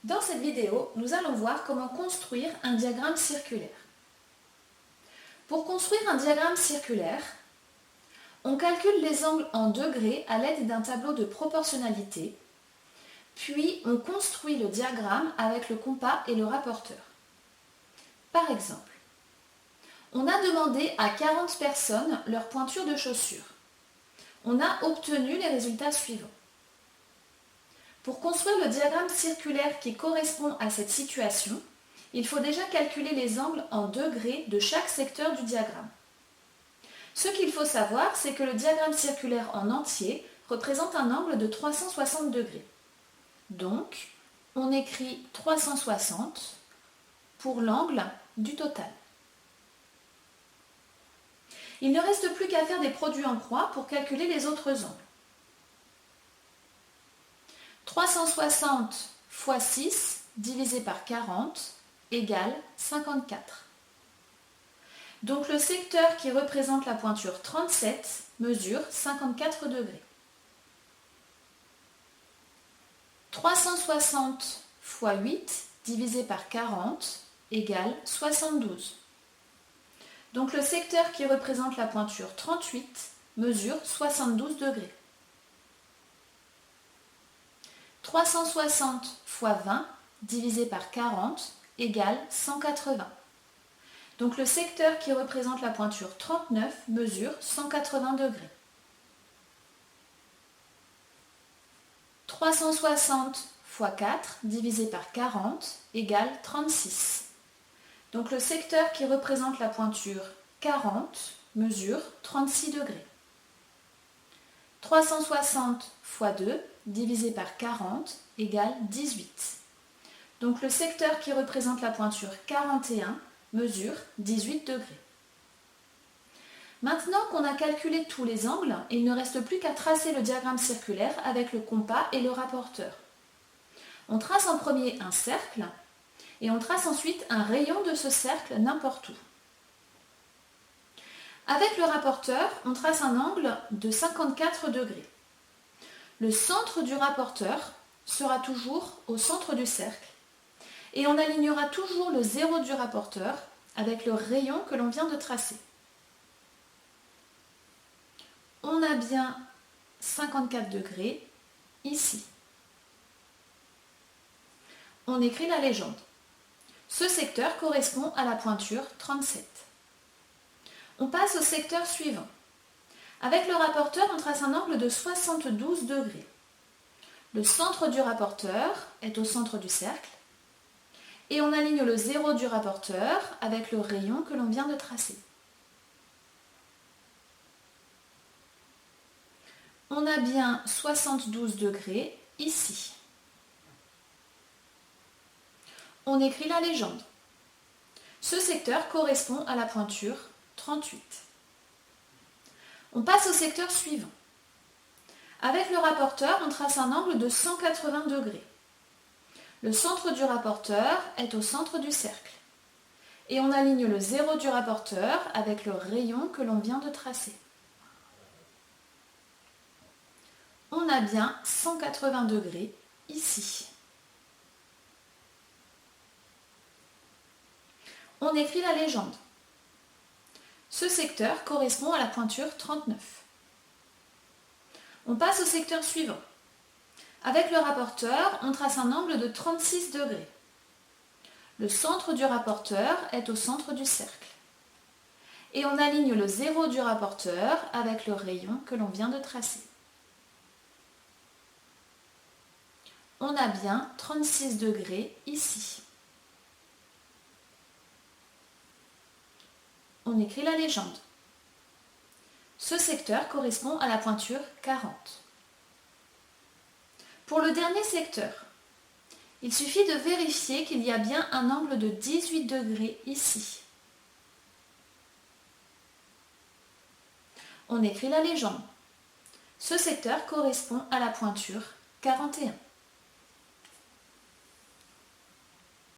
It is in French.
Dans cette vidéo, nous allons voir comment construire un diagramme circulaire. Pour construire un diagramme circulaire, on calcule les angles en degrés à l'aide d'un tableau de proportionnalité, puis on construit le diagramme avec le compas et le rapporteur. Par exemple, on a demandé à 40 personnes leur pointure de chaussures. On a obtenu les résultats suivants. Pour construire le diagramme circulaire qui correspond à cette situation, il faut déjà calculer les angles en degrés de chaque secteur du diagramme. Ce qu'il faut savoir, c'est que le diagramme circulaire en entier représente un angle de 360 degrés. Donc, on écrit 360 pour l'angle du total. Il ne reste plus qu'à faire des produits en croix pour calculer les autres angles. 360 fois 6 divisé par 40 égale 54. Donc le secteur qui représente la pointure 37 mesure 54 degrés. 360 fois 8 divisé par 40 égale 72. Donc le secteur qui représente la pointure 38 mesure 72 degrés. 360 fois 20 divisé par 40 égale 180. Donc le secteur qui représente la pointure 39 mesure 180 degrés. 360 fois 4 divisé par 40 égale 36. Donc le secteur qui représente la pointure 40 mesure 36 degrés. 360 fois 2 divisé par 40 égale 18. Donc le secteur qui représente la pointure 41 mesure 18 degrés. Maintenant qu'on a calculé tous les angles, il ne reste plus qu'à tracer le diagramme circulaire avec le compas et le rapporteur. On trace en premier un cercle et on trace ensuite un rayon de ce cercle n'importe où. Avec le rapporteur, on trace un angle de 54 degrés. Le centre du rapporteur sera toujours au centre du cercle et on alignera toujours le zéro du rapporteur avec le rayon que l'on vient de tracer. On a bien 54 degrés ici. On écrit la légende. Ce secteur correspond à la pointure 37. On passe au secteur suivant. Avec le rapporteur, on trace un angle de 72 degrés. Le centre du rapporteur est au centre du cercle et on aligne le zéro du rapporteur avec le rayon que l'on vient de tracer. On a bien 72 degrés ici. On écrit la légende. Ce secteur correspond à la pointure 38. On passe au secteur suivant. Avec le rapporteur, on trace un angle de 180 degrés. Le centre du rapporteur est au centre du cercle. Et on aligne le zéro du rapporteur avec le rayon que l'on vient de tracer. On a bien 180 degrés ici. On écrit la légende. Ce secteur correspond à la pointure 39. On passe au secteur suivant. Avec le rapporteur, on trace un angle de 36 degrés. Le centre du rapporteur est au centre du cercle. Et on aligne le zéro du rapporteur avec le rayon que l'on vient de tracer. On a bien 36 degrés ici. On écrit la légende. Ce secteur correspond à la pointure 40. Pour le dernier secteur, il suffit de vérifier qu'il y a bien un angle de 18 degrés ici. On écrit la légende. Ce secteur correspond à la pointure 41.